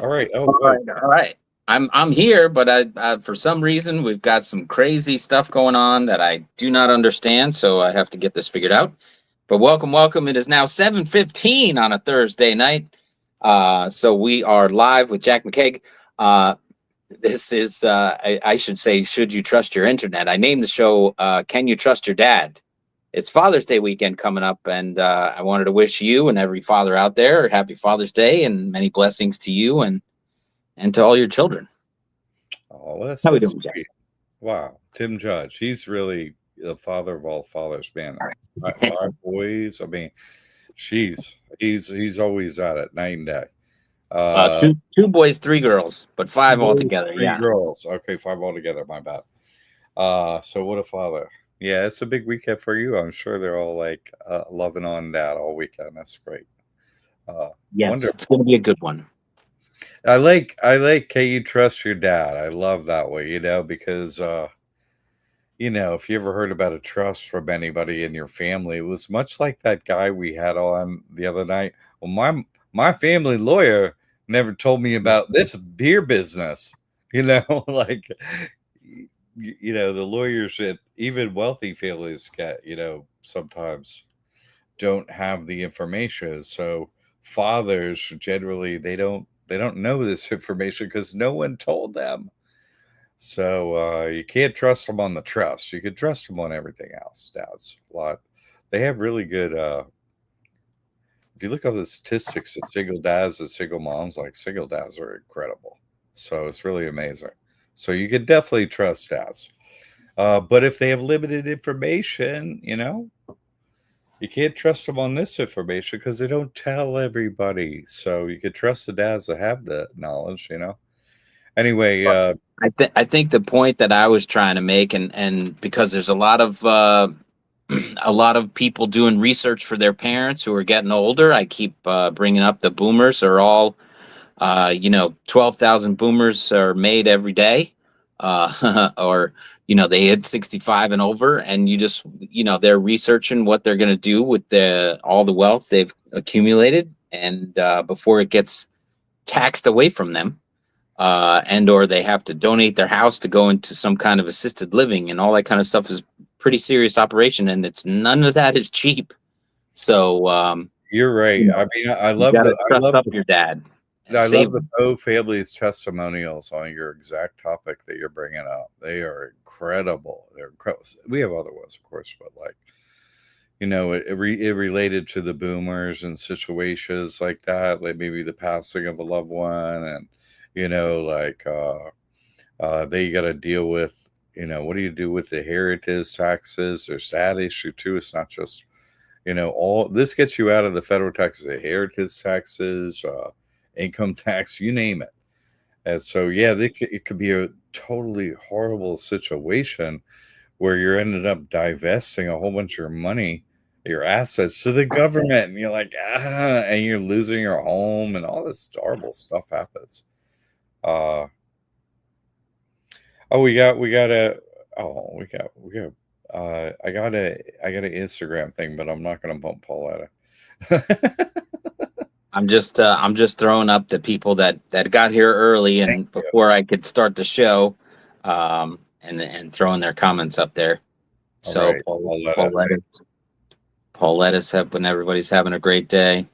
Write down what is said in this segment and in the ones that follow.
All right. All Oh, right, all right. I'm here, but for some reason we've got some crazy stuff going on that I do not understand, so I have to get this figured out. But welcome, welcome. It is now 7:15 on a Thursday night. So we are live with Jack McCaig. Uh, this is I should say, should you trust your internet? I named the show Can You Trust Your Dad? It's Father's Day weekend coming up, and I wanted to wish you and every father out there a happy Father's Day and many blessings to you and to all your children. oh, that's How so we doing, Jack? sweet. Wow. Tim Judge. He's really the father of all fathers, man. Five boys. I mean, he's always at it night and day. Uh, Two boys, three girls, but Two five boys, altogether. three Yeah. girls. Okay, five altogether. My bad. So what a father. Yeah, it's a big weekend for you. I'm sure they're all like loving on dad all weekend. That's great. Yes, it's going Wonderful. to be a good one. I like can you trust your dad? I love that way, because if you ever heard about a trust from anybody in your family, it was much like that guy we had on the other night. Well, my family lawyer never told me about this beer business. Like the lawyers that even wealthy families get, sometimes don't have the information. So fathers generally they don't know this information because no one told them. So you can't trust them on the trust. You can trust them on everything else. Dads a lot. They have really good. If you look up the statistics of single dads and single moms, like single dads are incredible. So it's really amazing. So you can definitely trust dads. But if they have limited information, you can't trust them on this information because they don't tell everybody. So you can trust the dads that have the knowledge. Anyway, I think the point that I was trying to make, and because there's a lot of a lot of people doing research for their parents who are getting older. I keep bringing up the boomers are all 12,000 boomers are made every day, or they hit 65 and over, and they're researching what they're going to do with all the wealth they've accumulated, and before it gets taxed away from them, and or they have to donate their house to go into some kind of assisted living, and all that kind of stuff is pretty serious operation, and it's none of that is cheap. So you're right. I mean, I you love got the to I trust love up the your dad and I love save the him. Poe family's testimonials on your exact topic that you're bringing up. They are incredible. They're incredible. We have other ones, of course, but like it related to the boomers and situations like that, like maybe the passing of a loved one, and like they got to deal with what do you do with the heritage taxes? There's that issue too. It's not just all this gets you out of the federal taxes, the heritage taxes, income tax, you name it. And so, yeah, it could be a totally horrible situation where you're ended up divesting a whole bunch of your money, your assets to the government, and you're like, and you're losing your home, and all this horrible stuff happens. Uh, oh, I got an Instagram thing, but I'm not gonna bump Pauletta. I'm just throwing up the people that got here early Thank and you. before I could start the show, and throwing their comments up there. All So right, Pauletta. Pauletta's when everybody's having a great day,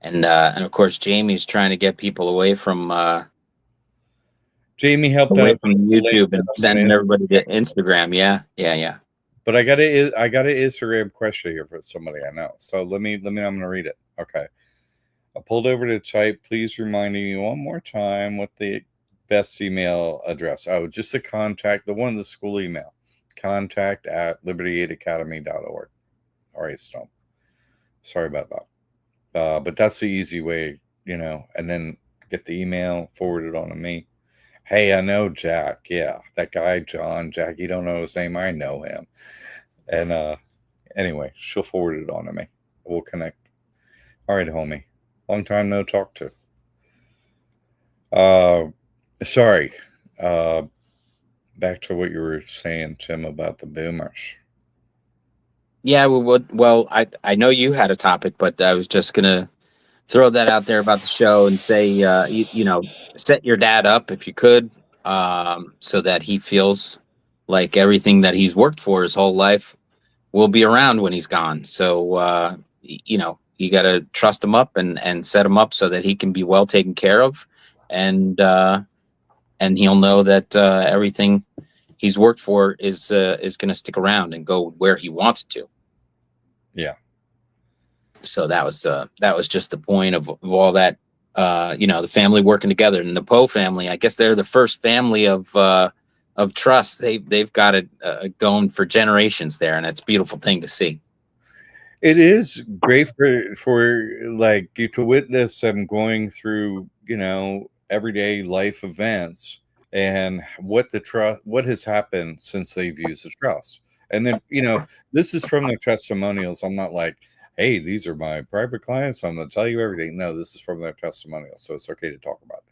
and of course Jamie's trying to get people Jamie helped away out from the link YouTube that and I'm gonna sending everybody to Instagram. Yeah, yeah, yeah. but I got an Instagram question here for somebody I know. So I'm gonna read it. Okay. I pulled over to type, please reminding me one more time what the best email address. Oh, just the contact, the one in the school email. Contact@liberty8academy.org. All right, Stump. Sorry about that. But that's the easy way, and then get the email forwarded on to me. Hey, I know Jack. Yeah, that guy, John. Jack, you don't know his name. I know him. And anyway, she'll forward it on to me. We'll connect. All right, homie. Long time no talk to. Uh, sorry. Uh, Back to what you were saying, Tim, about the boomers. Yeah, well, I know you had a topic, but I was just gonna throw that out there about the show and say, set your dad up if you could, so that he feels like everything that he's worked for his whole life will be around when he's gone. So, you got to trust him up and set him up so that he can be well taken care of. And he'll know that everything he's worked for is going to stick around and go where he wants it to. Yeah. So that was just the point of all that. The family working together, and the Poe family, I guess they're the first family of trust. They've got it going for generations there, and it's a beautiful thing to see. It is great for like you to witness them going through, everyday life events and what has happened since they've used the trust. And then, this is from their testimonials. I'm not like, hey, these are my private clients, I'm going to tell you everything. No, this is from their testimonials, so it's okay to talk about.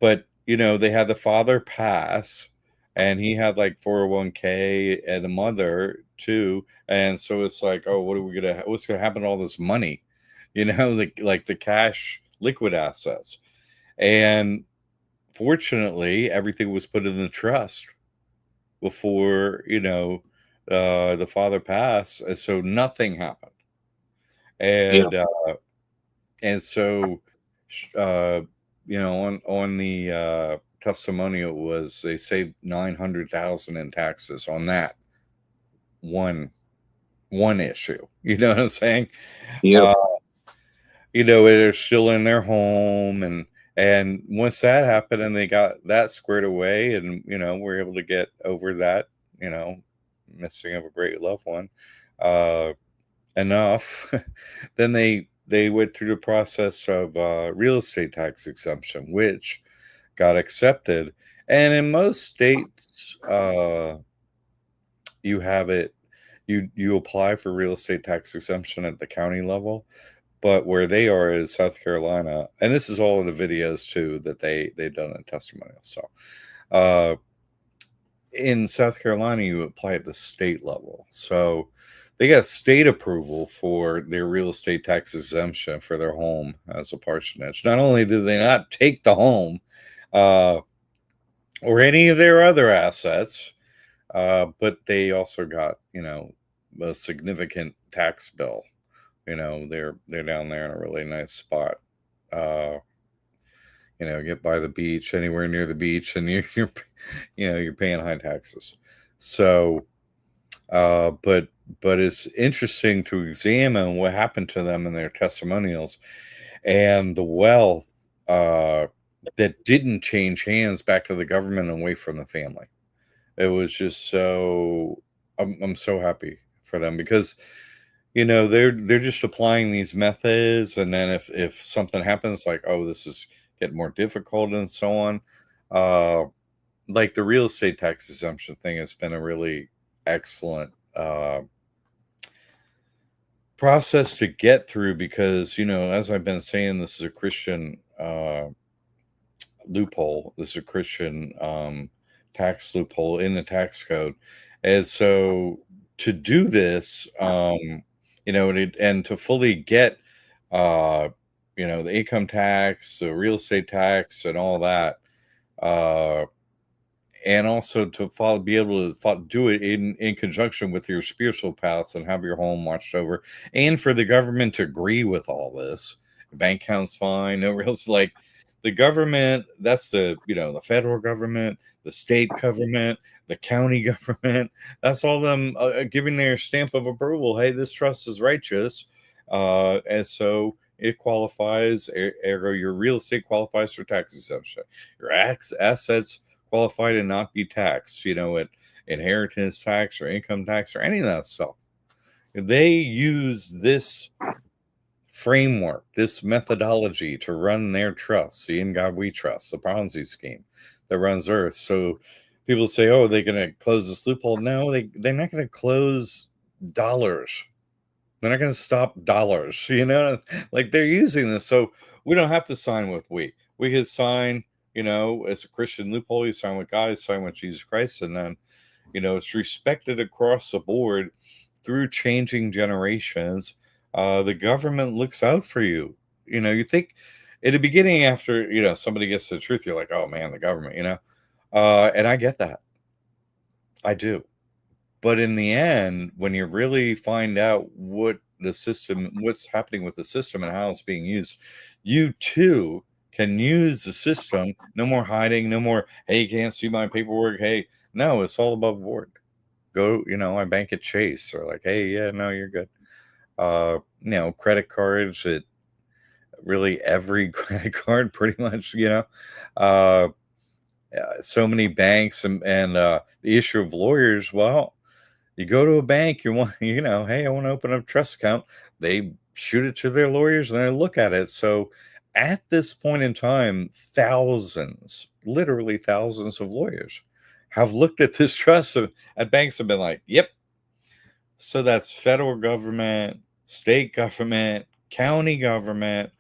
But they had the father pass, and he had like 401k, and the mother too. And so it's like, oh, what's gonna happen to all this money? Like the cash liquid assets. And fortunately, everything was put in the trust before, the father passed. And so nothing happened. And so on the testimonial was they saved 900,000 in taxes on that one issue. You know what I'm saying? Yeah. They're still in their home, and once that happened and they got that squared away, and we're able to get over that, missing of a great loved one, enough, then they went through the process of real estate tax exemption, which got accepted. And in most states, you have it, you apply for real estate tax exemption at the county level. But where they are is South Carolina, and this is all in the videos too that they've done a testimonial. So in South Carolina, you apply at the state level. So they got state approval for their real estate tax exemption for their home as a parsonage. Not only did they not take the home or any of their other assets, but they also got, a significant tax bill. They're down there in a really nice spot. Get by the beach, anywhere near the beach, and you're paying high taxes. So, but it's interesting to examine what happened to them in their testimonials and the wealth that didn't change hands back to the government and away from the family. It was just so I'm so happy for them because they're just applying these methods, and then if something happens, like, oh, this is getting more difficult and so on, like the real estate tax exemption thing has been a really excellent process to get through because as I've been saying, this is a Christian loophole. This is a Christian tax loophole in the tax code. And so to do this, and to fully get, the income tax, the real estate tax, and all that, and also to be able to do it in conjunction with your spiritual path and have your home watched over, and for the government to agree with all this, bank accounts fine, no real, like the government, that's the federal government, the state government, the county government, that's all them giving their stamp of approval. Hey, this trust is righteous, and so it qualifies. Ergo, your real estate qualifies for tax exemption. Your assets qualify to not be taxed. At inheritance tax or income tax or any of that stuff. They use this framework, this methodology to run their trust. See, in God we trust, the Ponzi scheme that runs Earth. So people say, oh, they're going to close this loophole. No, they're not going to close dollars. They're not going to stop dollars, like they're using this. So we don't have to sign with we could sign, as a Christian loophole, you sign with God, you sign with Jesus Christ. And then, it's respected across the board through changing generations The government looks out for you. You think in the beginning, after somebody gets to the truth, you're like, oh man, the government, and I get that. I do. But in the end, when you really find out what's happening with the system and how it's being used, you too can use the system. No more hiding, no more, hey, you can't see my paperwork. Hey, no, it's all above board. Go, I bank at Chase, or like, hey, yeah, no, you're good. Credit cards at really every credit card, pretty much, uh, so many banks, and the issue of lawyers. Well, you go to a bank, you want, hey, I want to open up a trust account. They shoot it to their lawyers and they look at it. So at this point in time, thousands, literally thousands of lawyers have looked at this trust at banks and been like, yep. So that's federal government, state government, county government,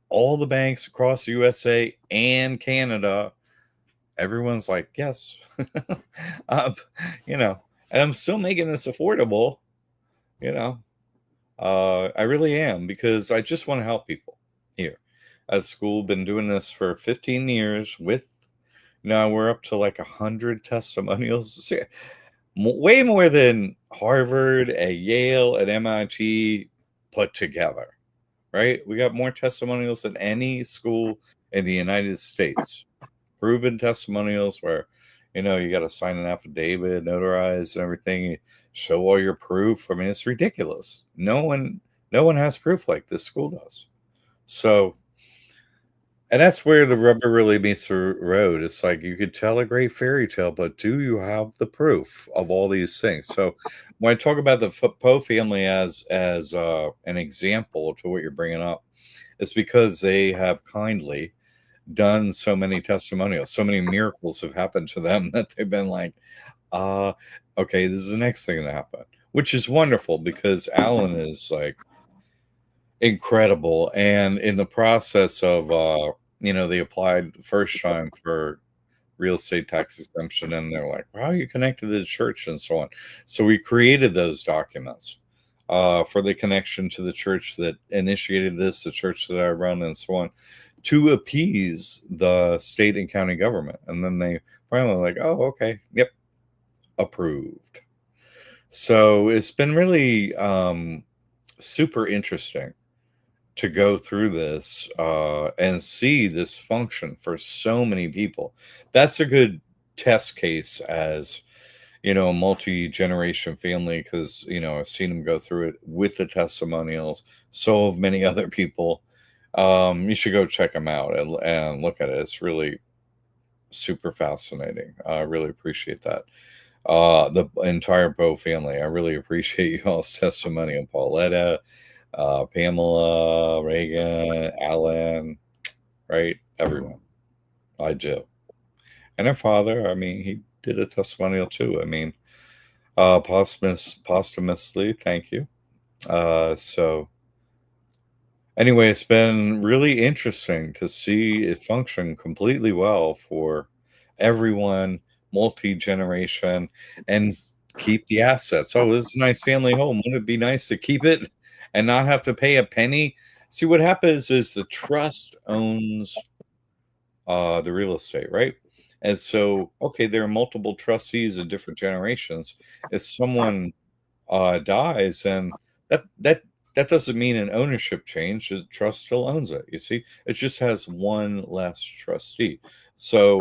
all the banks across the USA and Canada. Everyone's like, yes. um, and I'm still making this affordable, you know. I really am, because I just want to help people here at school. Been doing this for 15 years with, now we're up to like 100 testimonials. Way more than Harvard, a Yale, and MIT put together, right? We got more testimonials than any school in the United States. Proven testimonials where, you got to sign an affidavit, notarize and everything, you show all your proof. I mean, it's ridiculous. No one has proof like this school does. So, and that's where the rubber really meets the road. It's like, you could tell a great fairy tale, but do you have the proof of all these things? So when I talk about the Poe family as an example to what you're bringing up, it's because they have kindly done so many testimonials, so many miracles have happened to them that they've been like, okay, this is the next thing to happen, which is wonderful, because Alan is like incredible. And in the process of, they applied the first time for real estate tax exemption, and they're like, wow, you connected to the church and so on. So we created those documents for the connection to the church that initiated this, the church that I run, and so on, to appease the state and county government. And then they finally like, oh, okay, yep, approved. So it's been really super interesting to go through this and see this function for so many people. That's a good test case as, a multi-generation family, because, I've seen them go through it with the testimonials. So have many other people. You should go check them out and look at it. It's really super fascinating. I really appreciate that. The entire Poe family. I really appreciate you all's testimony, and Pauletta, Pamela, Reagan, Alan, right? Everyone. I do. And her father, I mean, he did a testimonial too. I mean, posthumously, thank you. So anyway, it's been really interesting to see it function completely well for everyone, multi-generation, and keep the assets. Oh, this is a nice family home. Wouldn't it be nice to keep it and not have to pay a penny? See, what happens is the trust owns the real estate, right? And so, okay, there are multiple trustees in different generations. If someone dies, and that doesn't mean an ownership change. The trust still owns it. You see, it just has one less trustee. So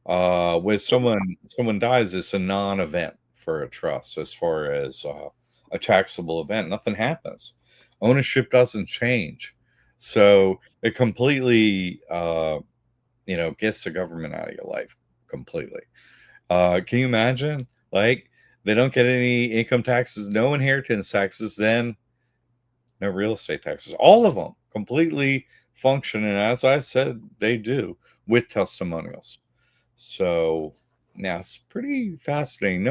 when someone dies, it's a non-event for a trust as far as a taxable event. Nothing happens. Ownership doesn't change. So it completely gets the government out of your life completely. Can you imagine? Like, they don't get any income taxes, no inheritance taxes, then no real estate taxes. All of them completely function, and as I said, they do, with testimonials. So yeah, it's pretty fascinating.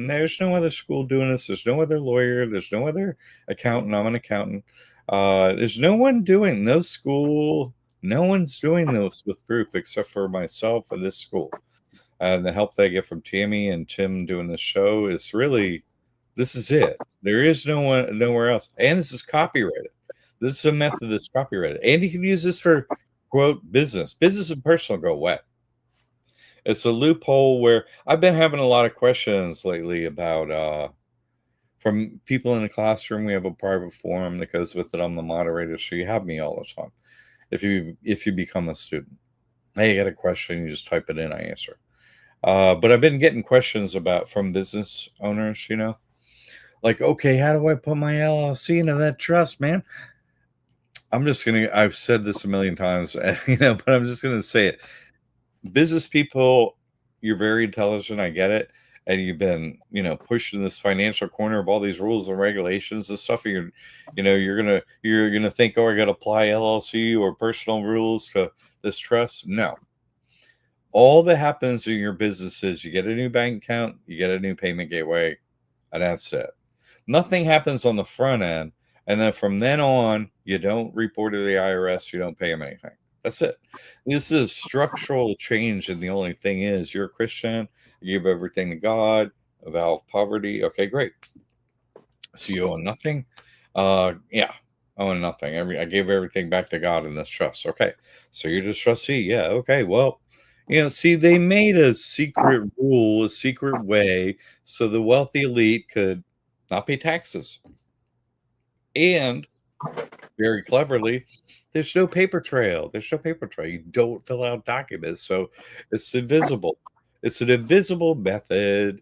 There's no other school doing this. There's no other lawyer. There's no other accountant. I'm an accountant. There's no one doing no school. No one's doing this with proof except for myself and this school. And the help that I get from Tammy and Tim doing the show is really This is it. There is nowhere else. And this is copyrighted. This is a method that's copyrighted. And you can use this for, quote, business. Business and personal go wet. It's a loophole where I've been having a lot of questions lately about from people in the classroom. We have a private forum that goes with it. I'm the moderator, so you have me all the time. If you become a student, hey, you got a question, you just type it in, I answer. But I've been getting questions from business owners, like, okay, how do I put my LLC into that trust, man? I've said this a million times, but I'm just gonna say it. Business people, you're very intelligent, I get it. And you've been, pushed in this financial corner of all these rules and regulations and stuff. You're gonna think, oh, I gotta apply LLC or personal rules to this trust. No. All that happens in your business is you get a new bank account, you get a new payment gateway, and that's it. Nothing happens on the front end. And then from then on, you don't report to the IRS, you don't pay them anything. That's it. This is structural change. And the only thing is, you're a Christian, you give everything to God, a vow of poverty. Okay, great. So you own nothing? Yeah, I own nothing. I gave everything back to God in this trust. Okay. So you're just trustee. Yeah. Okay. Well, see, they made a secret rule, a secret way, so the wealthy elite could not pay taxes. And very cleverly, there's no paper trail. There's no paper trail. You don't fill out documents. So it's invisible. It's an invisible method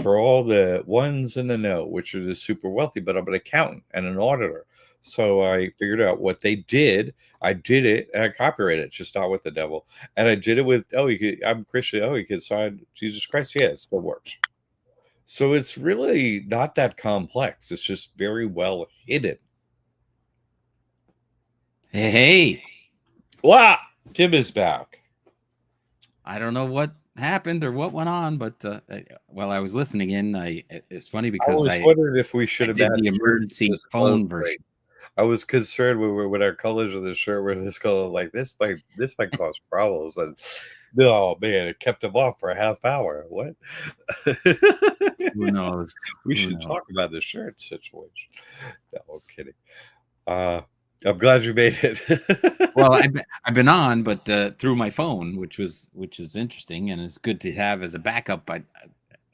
for all the ones in the know, which are the super wealthy. But I'm an accountant and an auditor. So I figured out what they did. I did it and I copyrighted it, just not with the devil. And I did it with, I'm Christian. Oh, you can sign Jesus Christ. Yeah, it still works. So it's really not that complex. It's just very well hidden. Hey. Wow, Tim is back. I don't know what happened or what went on, but while I was listening in, it's funny because I was wondering if we should have did had the emergency phone version. I was concerned with our colors of the shirt were this color, like this might cause problems. And oh man, it kept him off for a half hour. What? Who knows? We should talk about the shirt situation. No, I'm kidding. I'm glad you made it. Well, I've been on, but through my phone, which is interesting, and it's good to have as a backup.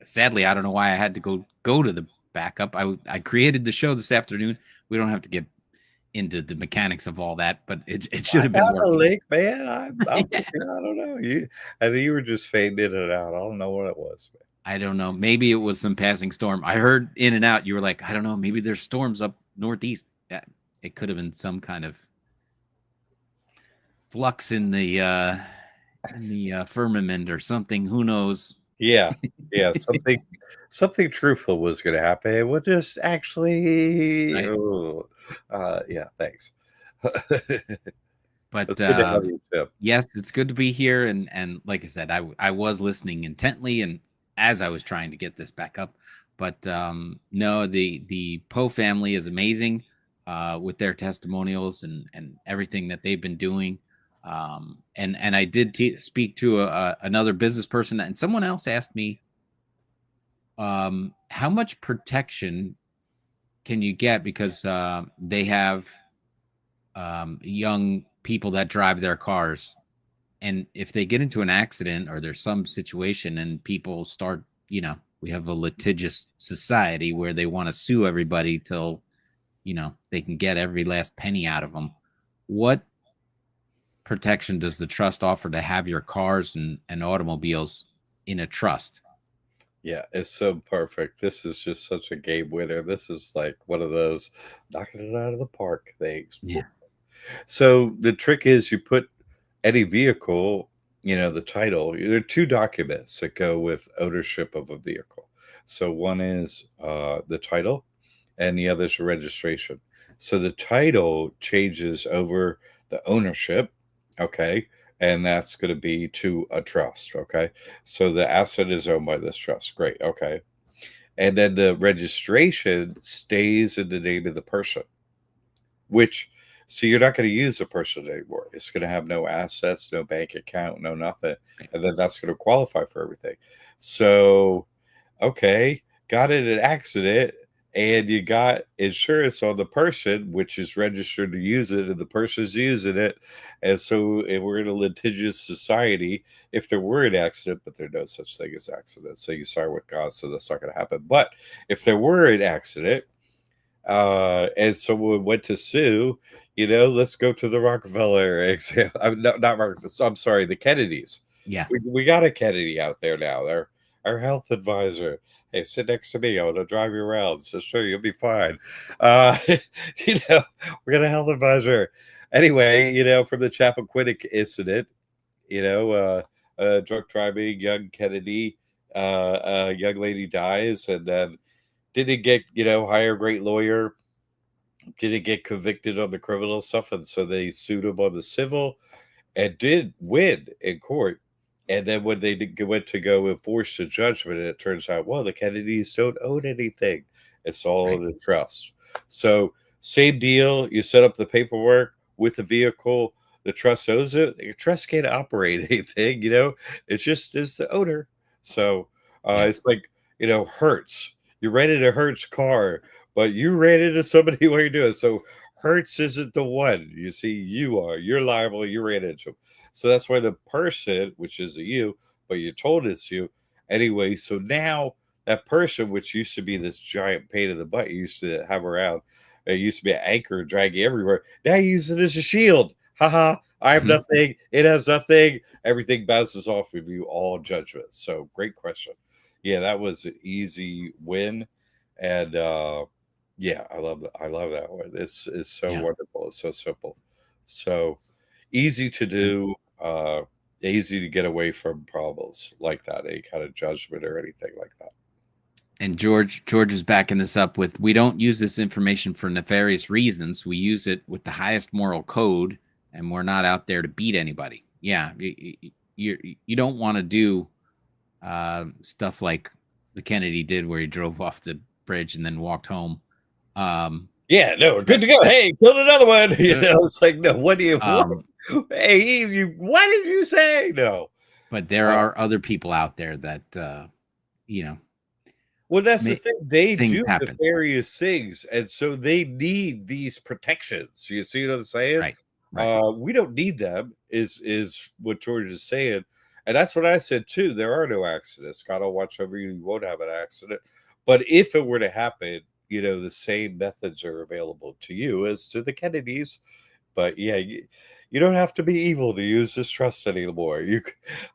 Sadly, I don't know why I had to go to the backup. I created the show this afternoon. We don't have to get into the mechanics of all that, but it should have been working. A link, man. I don't know. I think you were just fading in and out. I don't know what it was. Man. I don't know. Maybe it was some passing storm. I heard in and out. You were like, I don't know. Maybe there's storms up northeast. Yeah, it could have been some kind of flux in the firmament or something. Who knows? Yeah. Something truthful was going to happen. We'll just actually, yeah. Thanks. But yes, it's good to be here, and like I said, I was listening intently, and as I was trying to get this back up. But no, the Poe family is amazing with their testimonials and everything that they've been doing. And I did speak to another business person, and someone else asked me, how much protection can you get, because they have young people that drive their cars, and if they get into an accident or there's some situation and people start, we have a litigious society where they want to sue everybody till, they can get every last penny out of them. What protection does the trust offer to have your cars and automobiles in a trust? Yeah, it's so perfect. This is just such a game winner. This is like one of those knocking it out of the park things. Yeah. So the trick is you put any vehicle, the title. There are two documents that go with ownership of a vehicle. So one is the title, and the other is registration. So the title changes over the ownership. Okay. And that's going to be to a trust. Okay. So the asset is owned by this trust. Great. Okay. And then the registration stays in the name of the person, so you're not going to use the person anymore. It's going to have no assets, no bank account, no nothing. And then that's going to qualify for everything. So, okay. got in an accident and you got insurance on the person, which is registered to use it, and the person's using it. And so we're in a litigious society if there were an accident, but there's no such thing as accidents. So you start with God, so that's not going to happen. But if there were an accident, and someone went to sue, let's go to the Rockefeller example. Not Rockefeller. I'm sorry, the Kennedys. Yeah. We got a Kennedy out there now. They're our health advisor. Hey, sit next to me. I want to drive you around. So sure, you'll be fine. We got a health advisor. Anyway, from the Chappaquiddick incident, drunk driving, young Kennedy, a young lady dies, and then didn't get, hire a great lawyer, didn't get convicted on the criminal stuff, and so they sued him on the civil and did win in court. And then when they went to go enforce the judgment, it turns out, well, the Kennedys don't own anything. It's all in a trust. So same deal. You set up the paperwork with the vehicle. The trust owns it. The trust can't operate anything, It's just is the owner. So it's like, Hertz. You rented a Hertz car, but you ran into somebody while you're doing it. So Hertz isn't the one. You see, you are. You're liable. You ran into them. So that's why the person, which is a you, but you're told it's you. Anyway, so now that person, which used to be this giant pain in the butt, you used to have around, it used to be an anchor, drag you everywhere. Now you use it as a shield. Haha, I have nothing. It has nothing. Everything bounces off of you, all judgments. So great question. Yeah, that was an easy win. And yeah, I love that. I love that one. It's so wonderful. It's so simple. So easy to do, easy to get away from problems like that, any kind of judgment or anything like that. And George is backing this up with, we don't use this information for nefarious reasons. We use it with the highest moral code, and we're not out there to beat anybody. Yeah, you don't want to do stuff like the Kennedy did, where he drove off the bridge and then walked home. Yeah, no, we're good to go. Hey, killed another one. It's like, no, what do you want? Hey, what did you say? No. But there are other people out there that, well, that's the thing. They do happen. nefarious things, and so they need these protections. You see what I'm saying? Right. We don't need them, is what George is saying. And that's what I said, too. There are no accidents. God will watch over you. You won't have an accident. But if it were to happen, the same methods are available to you as to the Kennedys. But yeah, you don't have to be evil to use this trust anymore.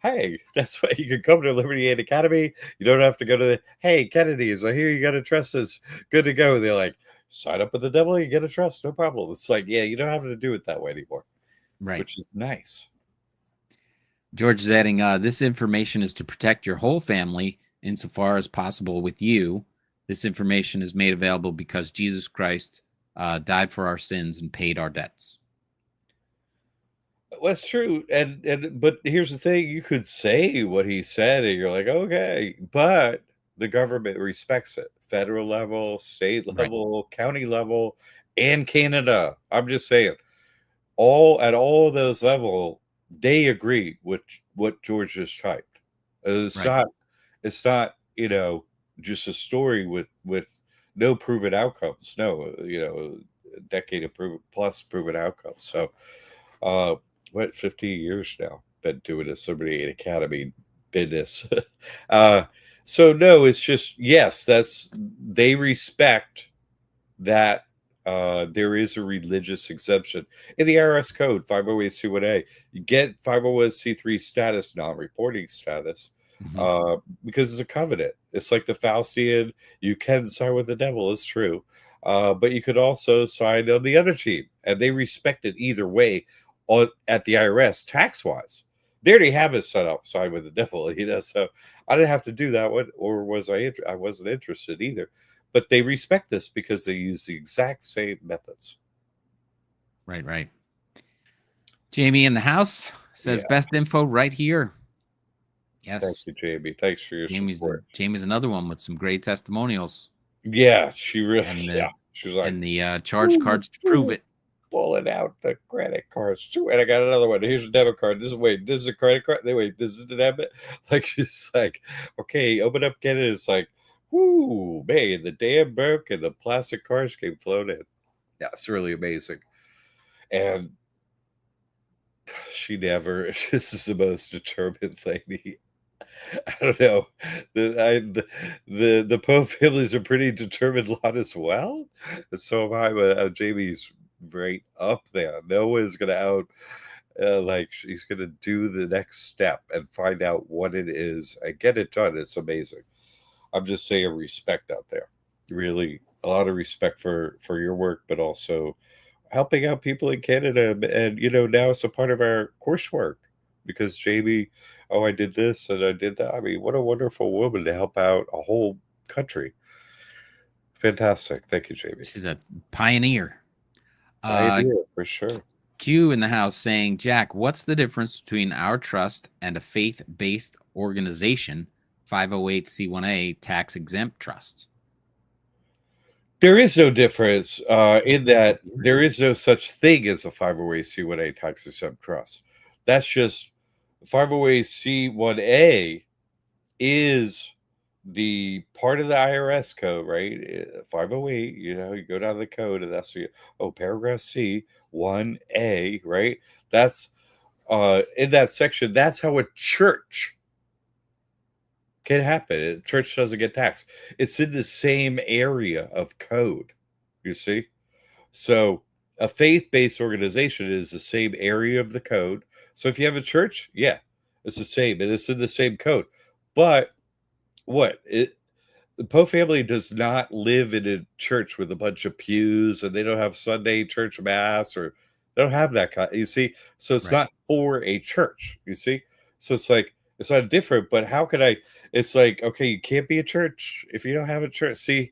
Hey, that's why you can come to Liberty Aid Academy. You don't have to go to hey, Kennedys, I hear you got a trust. Is good to go. They're like, sign up with the devil, you get a trust, no problem. It's like, yeah, you don't have to do it that way anymore. Right. Which is nice. George is adding, this information is to protect your whole family insofar as possible with you. This information is made available because Jesus Christ died for our sins and paid our debts. Well, that's true. But here's the thing, you could say what he said and you're like, okay, but the government respects it. Federal level, state level, county level, and Canada. I'm just saying, at all those levels, they agree with what George just typed. It's not, just a story with no proven outcomes. No, a decade of plus proven outcomes. So, 50 years now been doing this Liberty Aid Academy business. So no, it's just, yes, they respect that there is a religious exemption in the IRS code 508C1A. You get 501c3 status, non-reporting status, because it's a covenant. It's like the Faustian, you can sign with the devil, it's true. But you could also sign on the other team, and they respect it either way at the IRS tax-wise. They already have it set up, sign with the devil, so I didn't have to do that one, or was I wasn't interested either. But they respect this because they use the exact same methods. Right. Jamie in the house says best info right here. Yes. Thank you, Jamie. Thanks for your support. Jamie's another one with some great testimonials. Yeah, she really, she was like, and the charge cards to prove it. Pulling out the credit cards too, and I got another one. Here's a debit card. This is a credit card. This is a debit. Like, she's like, okay, open up, get it. It's like, whoo, man, the dam broke and the plastic cars came floating in. Yeah, it's really amazing. And she never, this is the most determined lady. I don't know. The Poe families are pretty determined lot as well. So am I, but Jamie's right up there. Noah's gonna out like she's gonna do the next step and find out what it is and get it done. It's amazing. I'm just saying respect out there. Really a lot of respect for your work, but also helping out people in Canada. And now it's a part of our coursework because Jamie, oh, I did this and I did that. I mean, what a wonderful woman to help out a whole country. Fantastic. Thank you, Jamie. She's a pioneer. Idea for sure. Q in the house saying, Jack, what's the difference between our trust and a faith-based organization, 508c1a tax-exempt trust? There is no difference in that there is no such thing as a 508c1a tax exempt trust. That's just 508c1a is the part of the IRS code, right? 508, you go down the code and that's paragraph C, 1A, right? That's in that section, that's how a church can happen. A church doesn't get taxed. It's in the same area of code, you see? So a faith-based organization is the same area of the code. So if you have a church, yeah, it's the same, and it's in the same code. But the Poe family does not live in a church with a bunch of pews, and they don't have Sunday church mass, or they don't have that kind. You see, so it's Right. not for a church. You see, so it's like it's not different. But how can I? It's like, okay, you can't be a church if you don't have a church. See,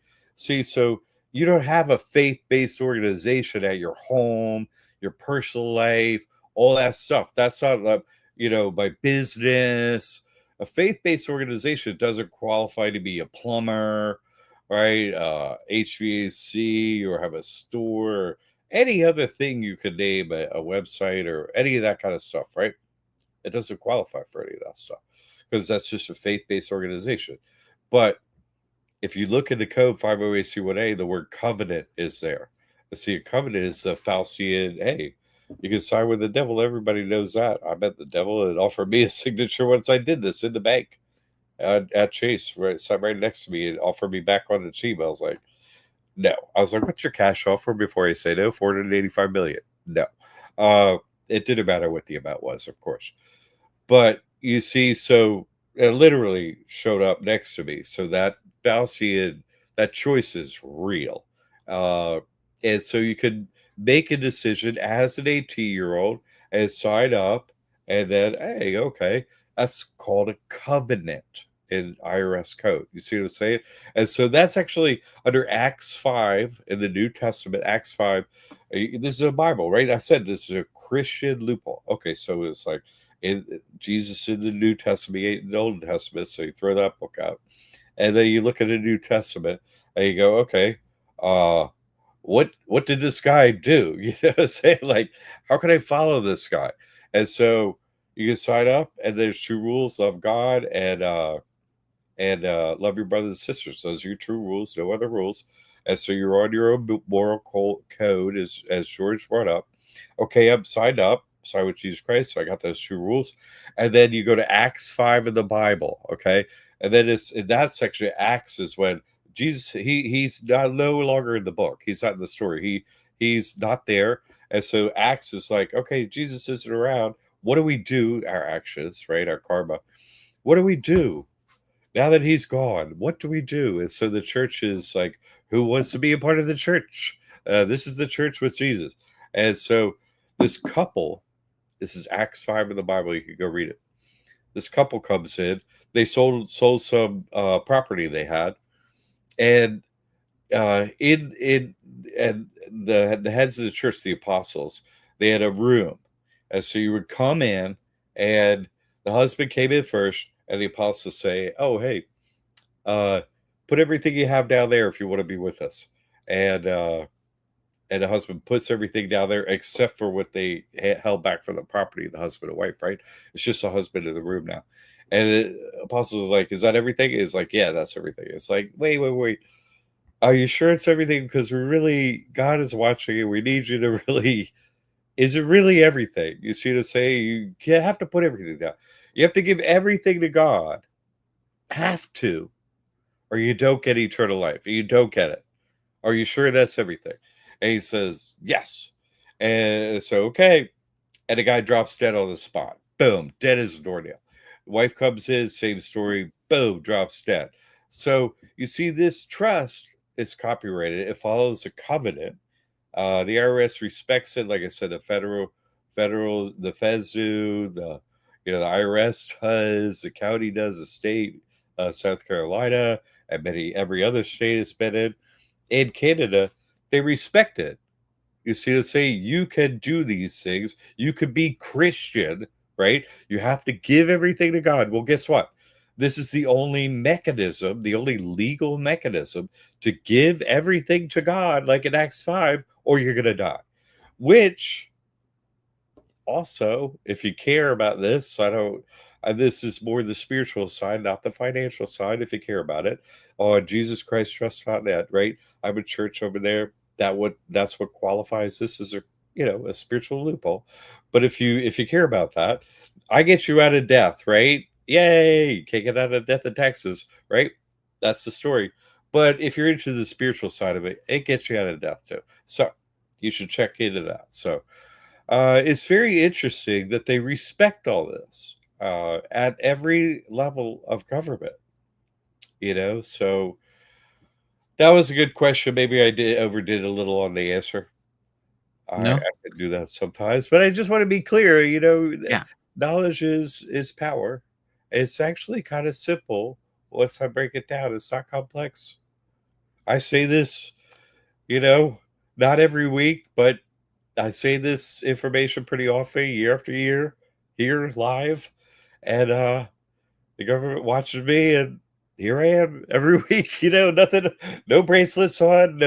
so you don't have a faith-based organization at your home, your personal life, all that stuff. That's not my business. A faith-based organization doesn't qualify to be a plumber, right? HVAC, or have a store, or any other thing you could name, a website, or any of that kind of stuff, right? It doesn't qualify for any of that stuff because that's just a faith-based organization. But if you look at the code 508c1a, the word covenant is there. See, a covenant is a Faustian, hey, you can sign with the devil. Everybody knows that. I met the devil and offered me a signature once I did this in the bank at Chase, right? Sat right next to me and offered me back on the team. I was like, no. I was like, what's your cash offer before I say no? 485 million. No. It didn't matter what the amount was, of course. But you see, so it literally showed up next to me. So that Faustian, that choice is real. And so you could make a decision as an 18-year-old and sign up, and then, hey, okay, that's called a covenant in IRS code. You see what I'm saying? And so that's actually under Acts 5 in the New Testament. Acts 5, this is a Bible, right? I said this is a Christian loophole. Okay, so it's like Jesus in the New Testament, in the Old Testament, so you throw that book out. And then you look at the New Testament and you go, okay, what did this guy do? You know what I'm saying? Like, how can I follow this guy? And so you can sign up, and there's two rules: love God and love your brothers and sisters. Those are your true rules, no other rules. And so you're on your own moral code, as George brought up. Okay, I'm signed up. Sign with Jesus Christ. So I got those two rules. And then you go to Acts 5 in the Bible. Okay. And then it's in that section, Acts is when Jesus, he's no longer in the book. He's not in the story. He's not there. And so Acts is like, okay, Jesus isn't around. What do we do? Our actions, right? Our karma. What do we do now that he's gone? What do we do? And so the church is like, who wants to be a part of the church? This is the church with Jesus. And so this couple, this is Acts 5 in the Bible. You can go read it. This couple comes in. They sold some property they had, and in and the heads of the church, the apostles, they had a room, and so you would come in, and the husband came in first, and the apostles say, "Oh, hey, put everything you have down there if you want to be with us," and the husband puts everything down there except for what they held back from the property, the husband and wife, right? It's just the husband in the room now. And the apostles are like, is that everything? It's like, yeah, that's everything. It's like, wait. Are you sure it's everything? Because God is watching and we need you to really, is it really everything? You see to say you have to put everything down. You have to give everything to God. Have to, or you don't get eternal life. You don't get it. Are you sure that's everything? And he says, yes. And so, okay. And the guy drops dead on the spot. Boom, dead as a doornail. Wife comes in, same story. Boom, drops dead. So you see, this trust is copyrighted. It follows a covenant. The IRS respects it. Like I said, the the feds do, the IRS does, the county does, the state, South Carolina, and every other state has been in Canada. They respect it. You see, to say you can do these things, you could be Christian, right? You have to give everything to God. Well, guess what? This is the only mechanism, the only legal mechanism to give everything to God, like in Acts 5, or you're going to die. Which also, if you care about this, this is more the spiritual side, not the financial side, if you care about it, on JesusChristTrust.net, right? I'm a church over there. That's what qualifies this as a spiritual loophole. But if you care about that, I get you out of death, right? Yay! Can't get out of death in Texas, right? That's the story. But if you're into the spiritual side of it, it gets you out of death too. So you should check into that. So it's very interesting that they respect all this at every level of government. So that was a good question. Maybe I overdid a little on the answer. I No. could do that sometimes, but I just want to be clear. Yeah. Knowledge is power. It's actually kind of simple once I break it down. It's not complex. I say this, not every week, but I say this information pretty often, year after year, here live, and the government watches me, and here I am every week. Nothing, no bracelets on,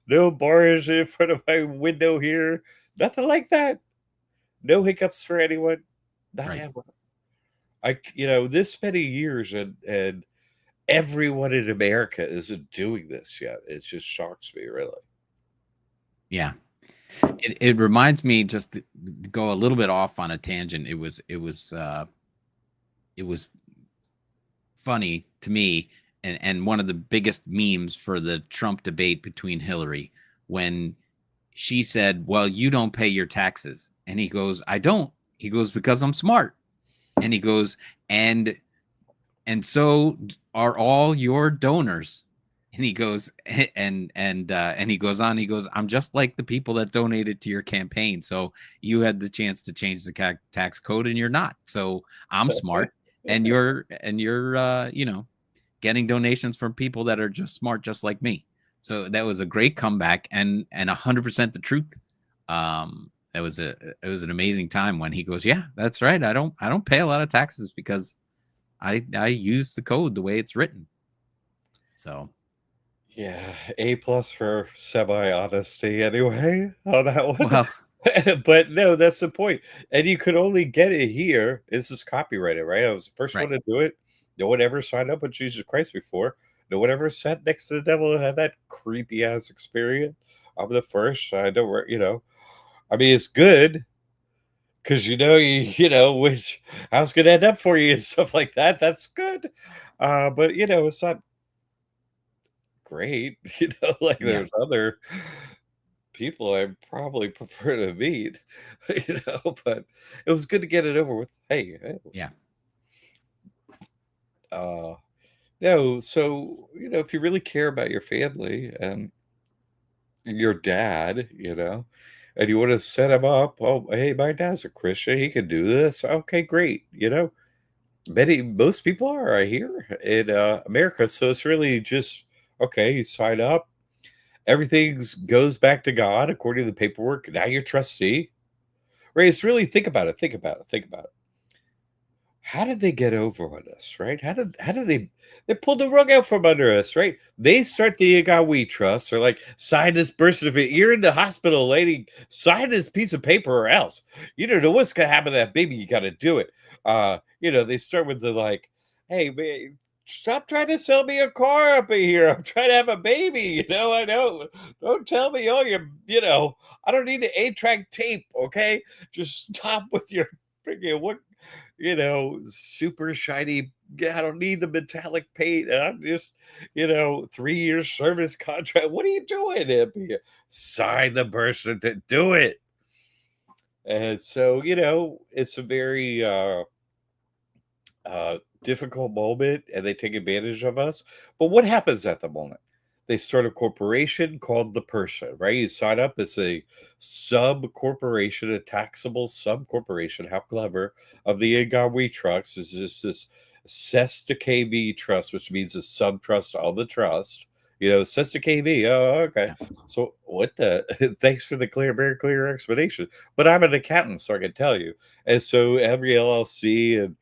no bars in front of my window here, nothing like that. No hiccups for anyone, not Right. ever. This many years, and everyone in America isn't doing this yet. It just shocks me, really. Yeah. It reminds me, just to go a little bit off on a tangent. It was funny to me, and one of the biggest memes for the Trump debate between Hillary, when she said, well, you don't pay your taxes, and he goes, I don't. He goes, because I'm smart. And he goes, and so are all your donors. And he goes, and he goes on. He goes, I'm just like the people that donated to your campaign. So you had the chance to change the tax code, and you're not. So I'm smart, and you're getting donations from people that are just smart, just like me. So that was a great comeback, and 100% the truth. It was an amazing time when he goes, yeah, that's right. I don't pay a lot of taxes because I use the code the way it's written. So Yeah, A+ for semi-honesty anyway on that one. well, But no, that's the point. And you could only get it here. This is copyrighted, right? I was the first right. one to do it. No one ever signed up with Jesus Christ before. No one ever sat next to the devil and had that creepy ass experience. I'm the first. I don't, I mean, it's good because which how's gonna end up for you and stuff like that. That's good. But it's not great. Like Yeah. there's other people I probably prefer to meet, but it was good to get it over with. Hey. Yeah. No, so if you really care about your family and your dad, and you want to set him up, oh, hey, my dad's a Christian, he can do this. Okay, great. Most people are, I hear, in America. So it's really just okay, you sign up. Everything goes back to God according to the paperwork. Now you're trustee. Right? It's really think about it. how did they get over on us, right? How did they pulled the rug out from under us, right? They start the we trust, or like sign this birth certificate. You're in the hospital, lady. Sign this piece of paper, or else you don't know what's gonna happen to that baby. You got to do it. They start with the like, hey, man, stop trying to sell me a car up in here. I'm trying to have a baby. I know. Don't tell me, oh, I don't need the 8-track tape. Okay, just stop with your freaking what super shiny. Yeah, I don't need the metallic paint. I'm just, 3 year service contract. What are you doing, hippie? Sign the birth certificate. Do it. And so, it's a very difficult moment, and they take advantage of us. But what happens at the moment? They start a corporation called the person, right? You sign up as a sub corporation, a taxable sub corporation. How clever of the Igawee Trucks is just this Sesta KV trust, which means a sub trust of the trust. Sesta KV. Oh, okay. Yeah. So what the? Thanks for the very clear explanation. But I'm an accountant, so I can tell you. And so every LLC and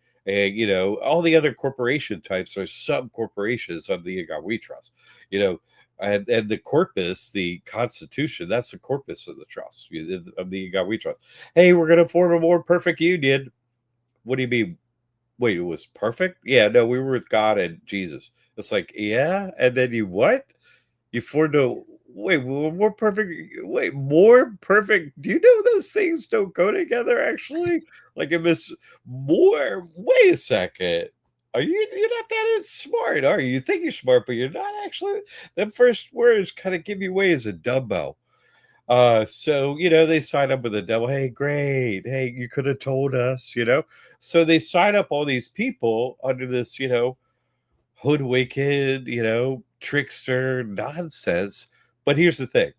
all the other corporation types are sub corporations of the Igawee Trust. And the corpus, the constitution, that's the corpus of the trust, of the Igawee Trust. Hey, we're going to form a more perfect union. What do you mean? Wait, it was perfect? Yeah, no, we were with God and Jesus. It's like, yeah, and then you what? You formed a more perfect. Wait, more perfect. Do you know those things don't go together? Actually, like if it's more. Wait a second. You're not that smart, are you? You think you're smart, but you're not actually. The first words kind of give you away as a Dumbo. So they sign up with the devil. Hey, great. Hey, you could have told us. So they sign up all these people under this, hoodwinked, trickster nonsense. But here's the thing.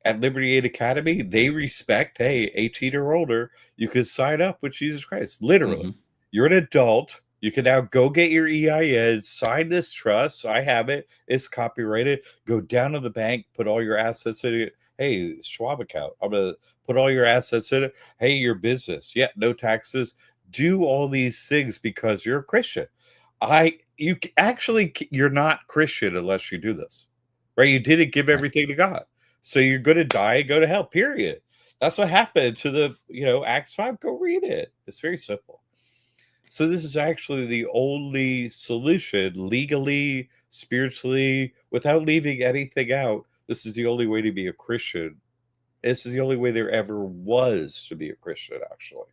At Liberty Aid Academy, they respect, hey, 18 or older, you can sign up with Jesus Christ. Literally. Mm-hmm. You're an adult. You can now go get your EIN, sign this trust. I have it. It's copyrighted. Go down to the bank, put all your assets in it. Hey, Schwab account. I'm going to put all your assets in it. Hey, your business. Yeah, no taxes. Do all these things because you're a Christian. You're not Christian unless you do this, right? You didn't give everything to God, so you're going to die and go to hell. Period. That's what happened to the Acts 5. Go read it. It's very simple. So this is actually the only solution, legally, spiritually, without leaving anything out. This is the only way to be a Christian. This is the only way there ever was to be a Christian. Actually,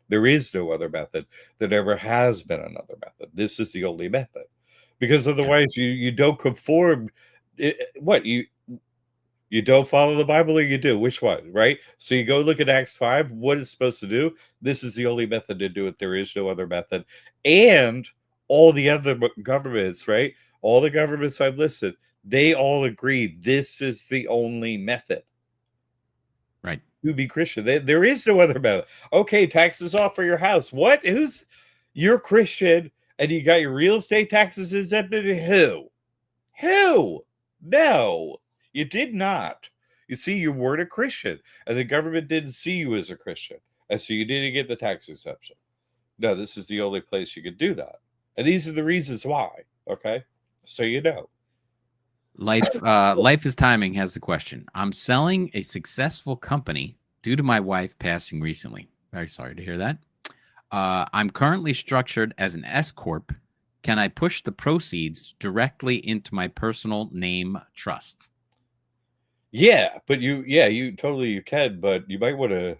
there is no other method. There never has been another method. This is the only method, because otherwise you don't conform. You don't follow the Bible, or you do? Which one, right? So you go look at Acts 5. What it's supposed to do? This is the only method to do it. There is no other method. And all the other governments, right? All the governments I've listed, they all agree this is the only method. Right. To be Christian. There is no other method. Okay, taxes off for your house. What? You're Christian and you got your real estate taxes exempted? Who? No. You did not. You see, you weren't a Christian, and the government didn't see you as a Christian, and so you didn't get the tax exemption. No, this is the only place you could do that, and these are the reasons why. Okay, so Life is Timing has a question. I'm selling a successful company due to my wife passing recently. Very sorry to hear that. I'm currently structured as an S corp. Can I push the proceeds directly into my personal name trust? Yeah, but you can, but you might want to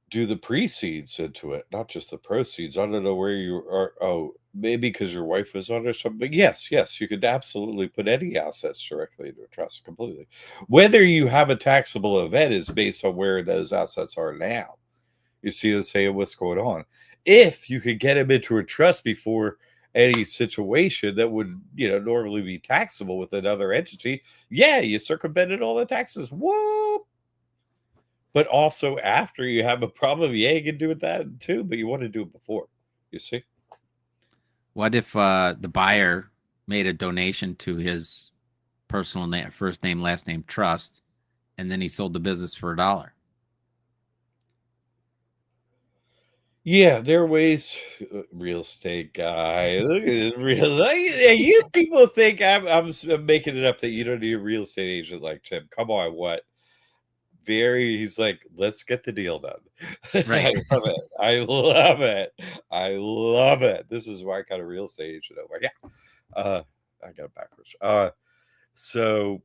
do the precedes into it, not just the proceeds. I don't know where you are. Oh, maybe because your wife was on or something. But yes, you could absolutely put any assets directly into a trust completely. Whether you have a taxable event is based on where those assets are now. You see the say what's going on. If you could get them into a trust before any situation that would normally be taxable with another entity, you circumvented all the taxes. Whoop. But also after you have a problem, you can do it that too, but you want to do it before. You see? What if the buyer made a donation to his personal first name, last name trust, and then he sold the business for $1? Yeah, there are ways. Real estate guy. Look at this yeah, you people think I'm making it up that you don't need a real estate agent like Tim. Come on, what? He's like, let's get the deal done. I Right. love it. I love it. I love it. This is my kind of real estate agent. Oh my god. I got it backwards. So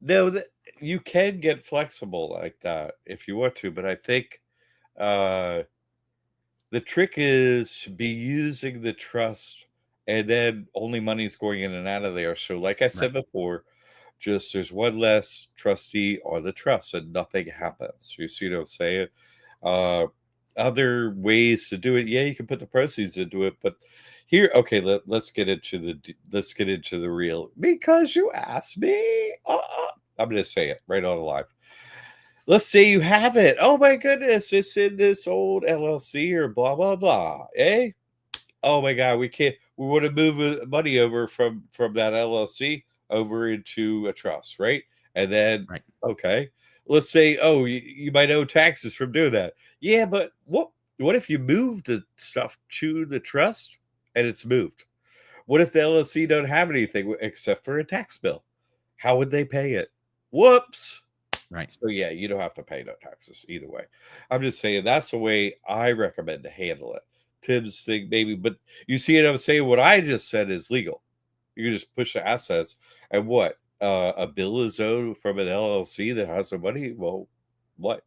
no, you can get flexible like that if you want to, but I think uh the trick is to be using the trust and then only money's going in and out of there. So like I Right. said before, just there's one less trustee on the trust and nothing happens. You see what I'm saying? Uh, other ways to do it, yeah, you can put the proceeds into it, but here, okay, let's get into the real because you asked me. I'm going to say it right on the live. Let's say you have it. Oh my goodness, it's in this old LLC or blah blah blah. Eh? Oh my god, we can't. We want to move money over from that LLC over into a trust, right? And then Right. okay, let's say you might owe taxes from doing that. Yeah, but what if you move the stuff to the trust and it's moved? What if the LLC don't have anything except for a tax bill? How would they pay it? Whoops. Right. So yeah, you don't have to pay no taxes either way. I'm just saying that's the way I recommend to handle it. Tim's thing, maybe, but you see what I'm saying? What I just said is legal. You can just push the assets, and what? A bill is owed from an LLC that has the money. Well, what?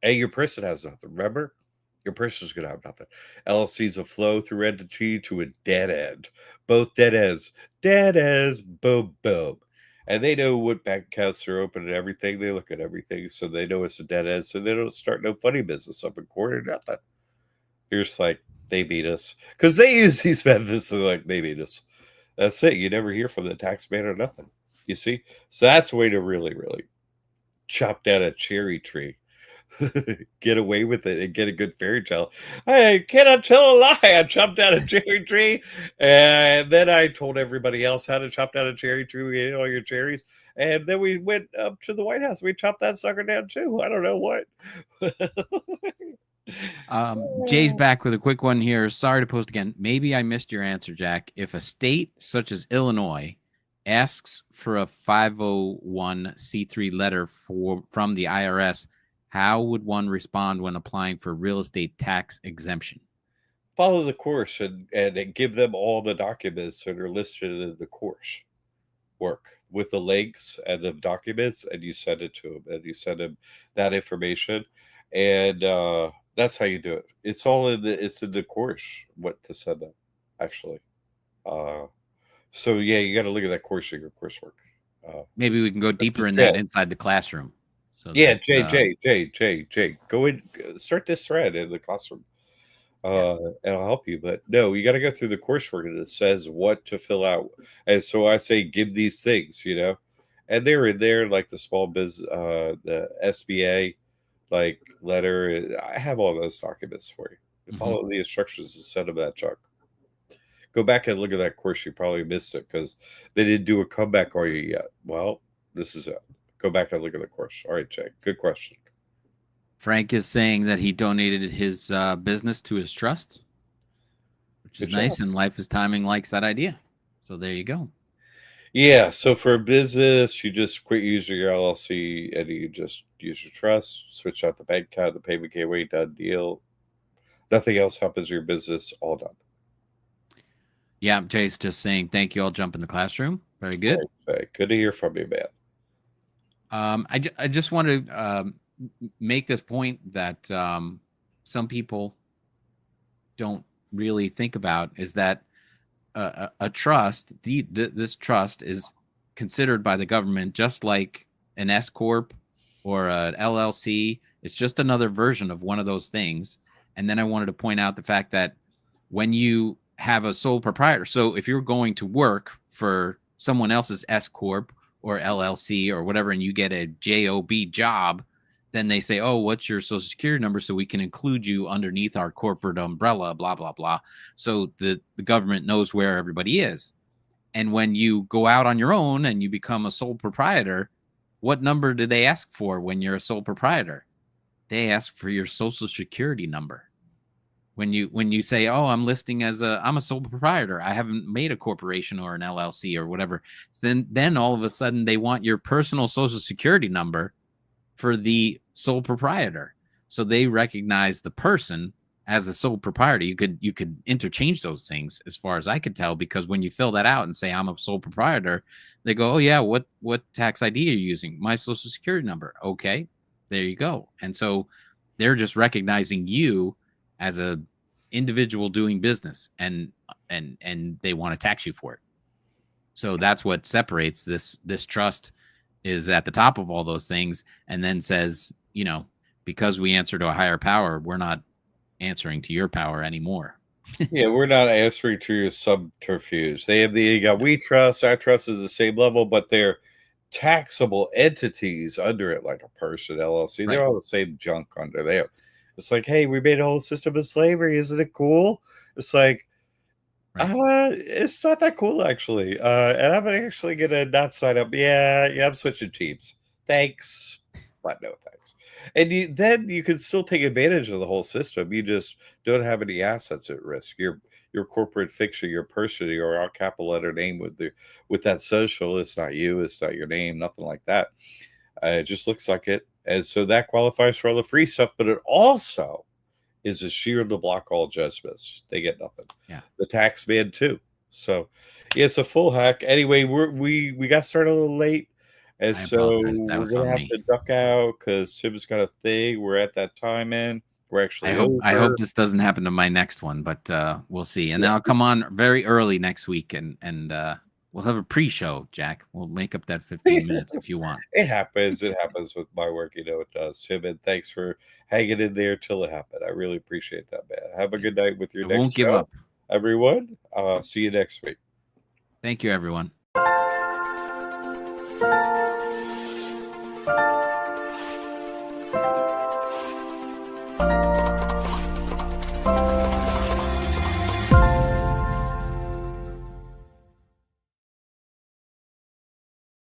And your person has nothing. Remember, your person's gonna have nothing. LLC's a flow through entity to a dead end. Both dead ends, boom, boom. And they know what bank accounts are open and everything. They look at everything, so they know it's a dead end. So they don't start no funny business up in court or nothing. You're just like, they beat us. Because they use these methods, so like, they beat us. That's it. You never hear from the tax man or nothing. You see? So that's the way to really, really chop down a cherry tree. Get away with it and get a good fairy tale. I cannot tell a lie. I chopped down a cherry tree, and then I told everybody else how to chop down a cherry tree. We ate all your cherries, and then we went up to the White House. We chopped that sucker down too. I don't know what. Jay's back with a quick one here. Sorry to post again. Maybe I missed your answer, Jack. If a state such as Illinois asks for a 501c3 letter from the IRS, how would one respond when applying for real estate tax exemption? Follow the course and give them all the documents that are listed in the course work with the links and the documents, and you send it to them and you send them that information, and that's how you do it. It's all in the course what to send them actually. So yeah, you got to look at that course in your coursework. Maybe we can go This is deeper in Jill. that inside the classroom. So Yeah, that, Jay, go in, start this thread in the classroom, yeah. and I'll help you. But no, you got to go through the coursework, and it says what to fill out. And so I say, give these things, and they're in there like the small business, the SBA, like letter. I have all those documents for you. Follow the instructions and send them that junk. Go back and look at that course. You probably missed it because they didn't do a comeback on you yet. Well, this is it. Go back and look at the course. All right, Jay. Good question. Frank is saying that he donated his business to his trust, which is Good nice, job. and Life is Timing likes that idea. So there you go. Yeah. So for a business, you just quit using your LLC and you just use your trust, switch out the bank account, the payment gateway, done deal. Nothing else happens in your business. All done. Yeah, Jay's just saying thank you. I'll jump in the classroom. Very good. All right, good to hear from you, man. I just want to make this point that some people don't really think about is that a trust, this trust is considered by the government just like an S corp or an LLC. It's just another version of one of those things. And then I wanted to point out the fact that when you have a sole proprietor, so if you're going to work for someone else's S corp or LLC or whatever, and you get a job job, then they say, oh, what's your social security number so we can include you underneath our corporate umbrella, blah, blah, blah. So the government knows where everybody is. And when you go out on your own and you become a sole proprietor, what number do they ask for when you're a sole proprietor? They ask for your social security number. when you say, oh, I'm listing as I'm a sole proprietor, I haven't made a corporation or an LLC or whatever, then all of a sudden they want your personal social security number for the sole proprietor. So they recognize the person as a sole proprietor. You could interchange those things as far as I could tell, because when you fill that out and say I'm a sole proprietor, they go, oh yeah, what tax ID are you using? My social security number. Okay, there you go. And so they're just recognizing you as a individual doing business, and they want to tax you for it. So that's what separates this trust, is at the top of all those things, and then says, because we answer to a higher power, we're not answering to your power anymore. Yeah, we're not answering to your subterfuge. They have we trust, our trust is the same level, but they're taxable entities under it, like a person, LLC. Right. They're all the same junk under there. It's like, hey, we made a whole system of slavery. Isn't it cool? It's like, it's not that cool, actually. And I'm actually gonna not sign up. Yeah, I'm switching teams. Thanks, but no thanks. And then you can still take advantage of the whole system. You just don't have any assets at risk. Your corporate fiction, your person, your all capital letter name with that social. It's not you. It's not your name. Nothing like that. It just looks like it. And so that qualifies for all the free stuff. But it also is a shield to block all judgments. They get nothing. Yeah. The tax man too. So yeah, it's a full hack. Anyway, we got started a little late. And so we're gonna have to duck out because Tim's got a thing. We're at that time in. We're actually I hope this doesn't happen to my next one, but we'll see. And then I'll come on very early next week, and we'll have a pre-show, Jack. We'll make up that 15 minutes if you want. It happens. It happens with my work. It does, Tim. And thanks for hanging in there till it happened. I really appreciate that, man. Have a good night with your next show. Won't give up, everyone. See you next week. Thank you, everyone.